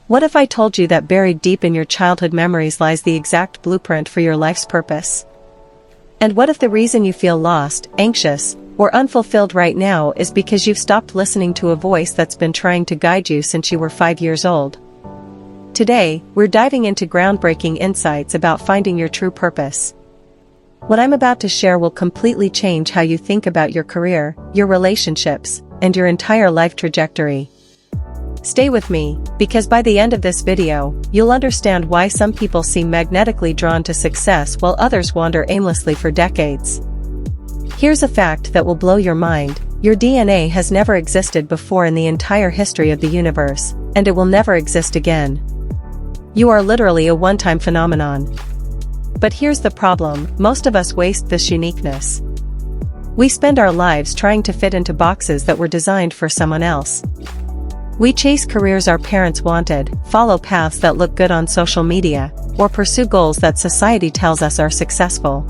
What if I told you that buried deep in your childhood memories lies the exact blueprint for your life's purpose? And what if the reason you feel lost, anxious, or unfulfilled right now is because you've stopped listening to a voice that's been trying to guide you since you were 5 years old? Today, we're diving into groundbreaking insights about finding your true purpose. What I'm about to share will completely change how you think about your career, your relationships, and your entire life trajectory. Stay with me, because by the end of this video, you'll understand why some people seem magnetically drawn to success while others wander aimlessly for decades. Here's a fact that will blow your mind: your DNA has never existed before in the entire history of the universe, and it will never exist again. You are literally a one-time phenomenon. But here's the problem: most of us waste this uniqueness. We spend our lives trying to fit into boxes that were designed for someone else. We chase careers our parents wanted, follow paths that look good on social media, or pursue goals that society tells us are successful.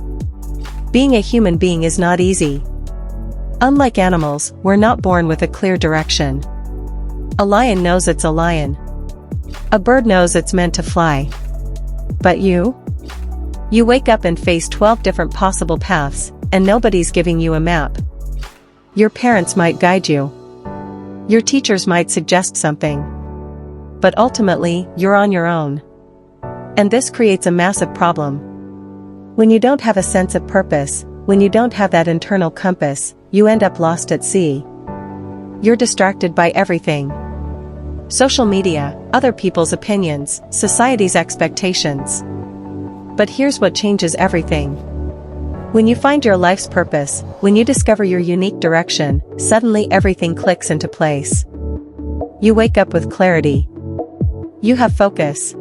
Being a human being is not easy. Unlike animals, we're not born with a clear direction. A lion knows it's a lion. A bird knows it's meant to fly. But you? You wake up and face 12 different possible paths, and nobody's giving you a map. Your parents might guide you. Your teachers might suggest something. But ultimately, you're on your own. And this creates a massive problem. When you don't have a sense of purpose, when you don't have that internal compass, you end up lost at sea. You're distracted by everything. Social media, other people's opinions, society's expectations. But here's what changes everything. When you find your life's purpose, when you discover your unique direction, suddenly everything clicks into place. You wake up with clarity. You have focus.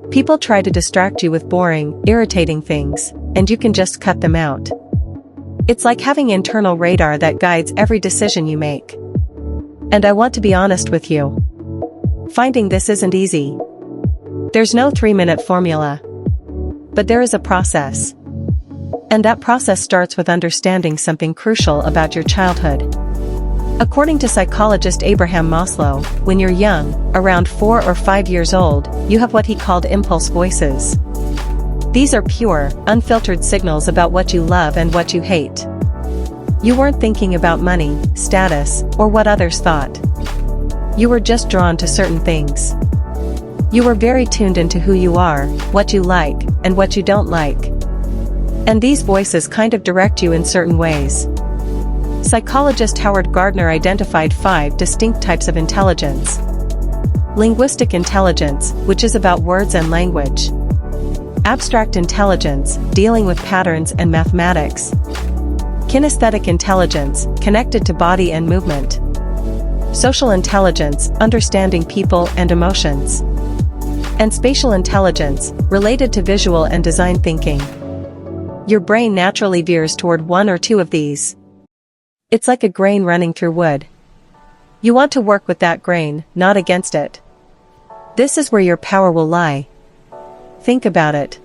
People try to distract you with boring, irritating things, and you can just cut them out. It's like having internal radar that guides every decision you make. And I want to be honest with you. Finding this isn't easy. There's no 3-minute formula. But there is a process. And that process starts with understanding something crucial about your childhood. According to psychologist Abraham Maslow, when you're young, around 4 or 5 years old, you have what he called impulse voices. These are pure, unfiltered signals about what you love and what you hate. You weren't thinking about money, status, or what others thought. You were just drawn to certain things. You were very tuned into who you are, what you like, and what you don't like. And these voices kind of direct you in certain ways. Psychologist Gardner identified 5 distinct types of intelligence. Linguistic intelligence, which is about words and language. Abstract intelligence, dealing with patterns and mathematics. Kinesthetic intelligence, connected to body and movement. Social intelligence, understanding people and emotions. And spatial intelligence, related to visual and design thinking. Your brain naturally veers toward 1 or 2 of these. It's like a grain running through wood. You want to work with that grain, not against it. This is where your power will lie. Think about it.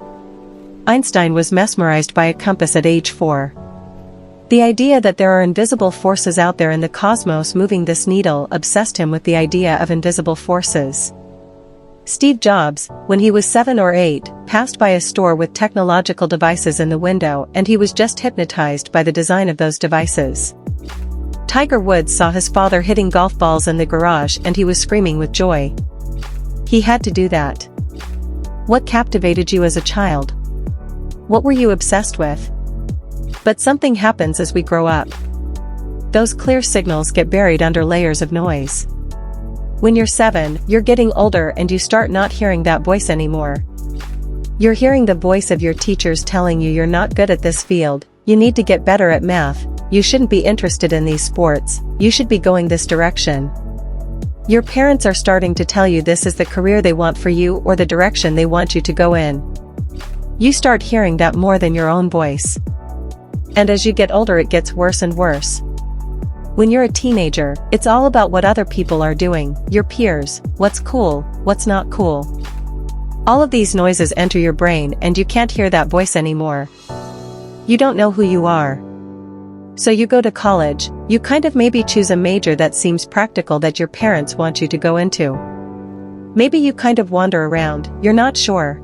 Einstein was mesmerized by a compass at age 4. The idea that there are invisible forces out there in the cosmos moving this needle obsessed him with the idea of invisible forces. Steve Jobs, when he was 7 or 8, passed by a store with technological devices in the window and he was just hypnotized by the design of those devices. Tiger Woods saw his father hitting golf balls in the garage and he was screaming with joy. He had to do that. What captivated you as a child? What were you obsessed with? But something happens as we grow up. Those clear signals get buried under layers of noise. When you're 7, you're getting older and you start not hearing that voice anymore. You're hearing the voice of your teachers telling you you're not good at this field, you need to get better at math, you shouldn't be interested in these sports, you should be going this direction. Your parents are starting to tell you this is the career they want for you or the direction they want you to go in. You start hearing that more than your own voice. And as you get older it gets worse and worse. When you're a teenager, it's all about what other people are doing, your peers, what's cool, what's not cool. All of these noises enter your brain and you can't hear that voice anymore. You don't know who you are. So you go to college, you kind of maybe choose a major that seems practical that your parents want you to go into. Maybe you kind of wander around, you're not sure.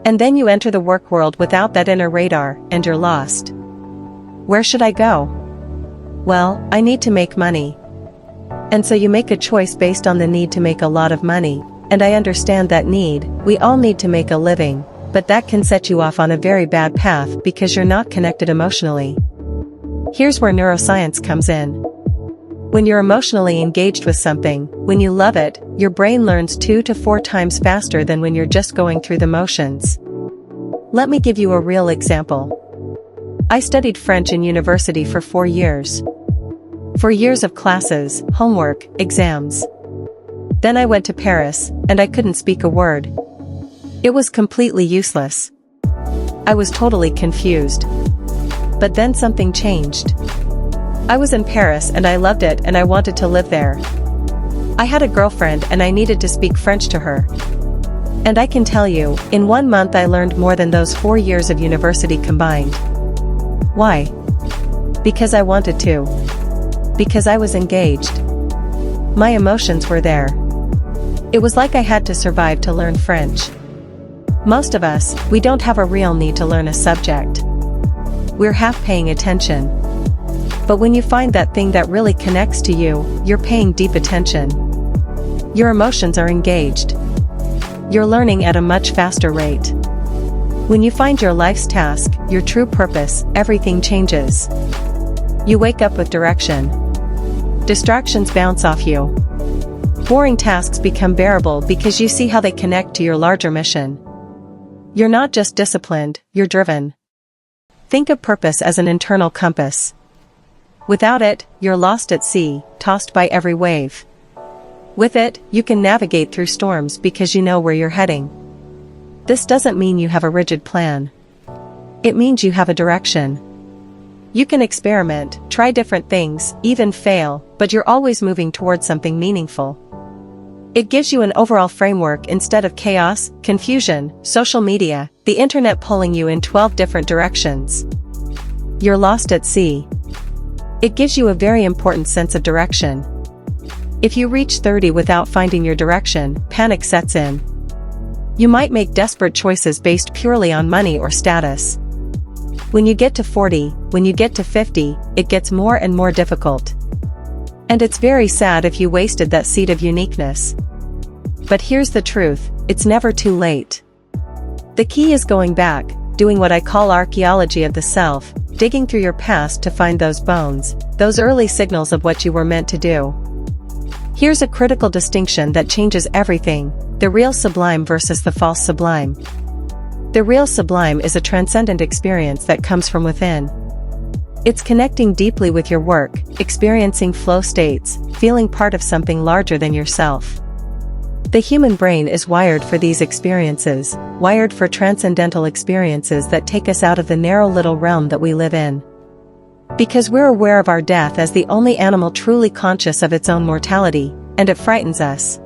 And then you enter the work world without that inner radar, and you're lost. Where should I go? Well, I need to make money. And so you make a choice based on the need to make a lot of money, and I understand that need. We all need to make a living, but that can set you off on a very bad path because you're not connected emotionally. Here's where neuroscience comes in. When you're emotionally engaged with something, when you love it, your brain learns 2 to 4 times faster than when you're just going through the motions. Let me give you a real example. I studied French in university for 4 years. 4 years of classes, homework, exams. Then I went to Paris, and I couldn't speak a word. It was completely useless. I was totally confused. But then something changed. I was in Paris and I loved it and I wanted to live there. I had a girlfriend and I needed to speak French to her. And I can tell you, in 1 month I learned more than those 4 years of university combined. Why? Because I wanted to. Because I was engaged. My emotions were there. It was like I had to survive to learn French. Most of us, we don't have a real need to learn a subject. We're half paying attention. But when you find that thing that really connects to you, you're paying deep attention. Your emotions are engaged. You're learning at a much faster rate. When you find your life's task, your true purpose, everything changes. You wake up with direction. Distractions bounce off you. Boring tasks become bearable because you see how they connect to your larger mission. You're not just disciplined, you're driven. Think of purpose as an internal compass. Without it, you're lost at sea, tossed by every wave. With it, you can navigate through storms because you know where you're heading. This doesn't mean you have a rigid plan. It means you have a direction. You can experiment, try different things, even fail, but you're always moving towards something meaningful. It gives you an overall framework instead of chaos, confusion, social media, the internet pulling you in 12 different directions. You're lost at sea. It gives you a very important sense of direction. If you reach 30 without finding your direction, panic sets in. You might make desperate choices based purely on money or status. When you get to 40, when you get to 50, it gets more and more difficult. And it's very sad if you wasted that seed of uniqueness. But here's the truth, it's never too late. The key is going back, doing what I call archaeology of the self, digging through your past to find those bones, those early signals of what you were meant to do. Here's a critical distinction that changes everything, the real sublime versus the false sublime. The real sublime is a transcendent experience that comes from within. It's connecting deeply with your work, experiencing flow states, feeling part of something larger than yourself. The human brain is wired for these experiences, wired for transcendental experiences that take us out of the narrow little realm that we live in. Because we're aware of our death as the only animal truly conscious of its own mortality, and it frightens us.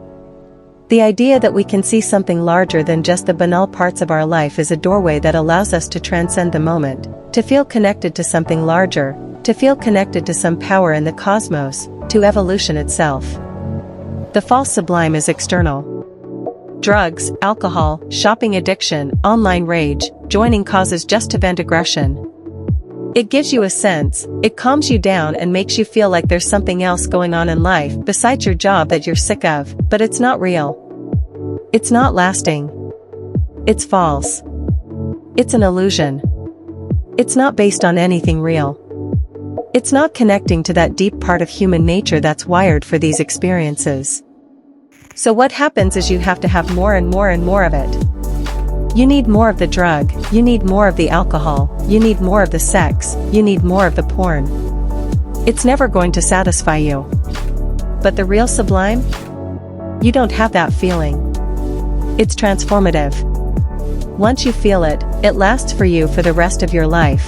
The idea that we can see something larger than just the banal parts of our life is a doorway that allows us to transcend the moment, to feel connected to something larger, to feel connected to some power in the cosmos, to evolution itself. The false sublime is external. Drugs, alcohol, shopping addiction, online rage, joining causes just to vent aggression. It gives you a sense, it calms you down and makes you feel like there's something else going on in life besides your job that you're sick of, but it's not real. It's not lasting. It's false. It's an illusion. It's not based on anything real. It's not connecting to that deep part of human nature that's wired for these experiences. So what happens is you have to have more and more and more of it. You need more of the drug, you need more of the alcohol, you need more of the sex, you need more of the porn. It's never going to satisfy you. But the real sublime? You don't have that feeling. It's transformative. Once you feel it, it lasts for you for the rest of your life.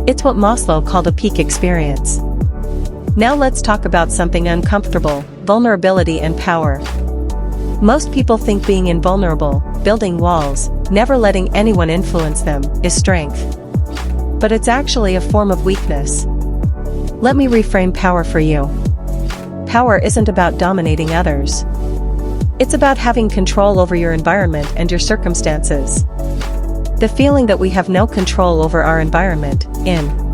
It's what Maslow called a peak experience. Now let's talk about something uncomfortable, vulnerability and power. Most people think being invulnerable, building walls, never letting anyone influence them, is strength. But it's actually a form of weakness. Let me reframe power for you. Power isn't about dominating others. It's about having control over your environment and your circumstances. The feeling that we have no control over our environment, in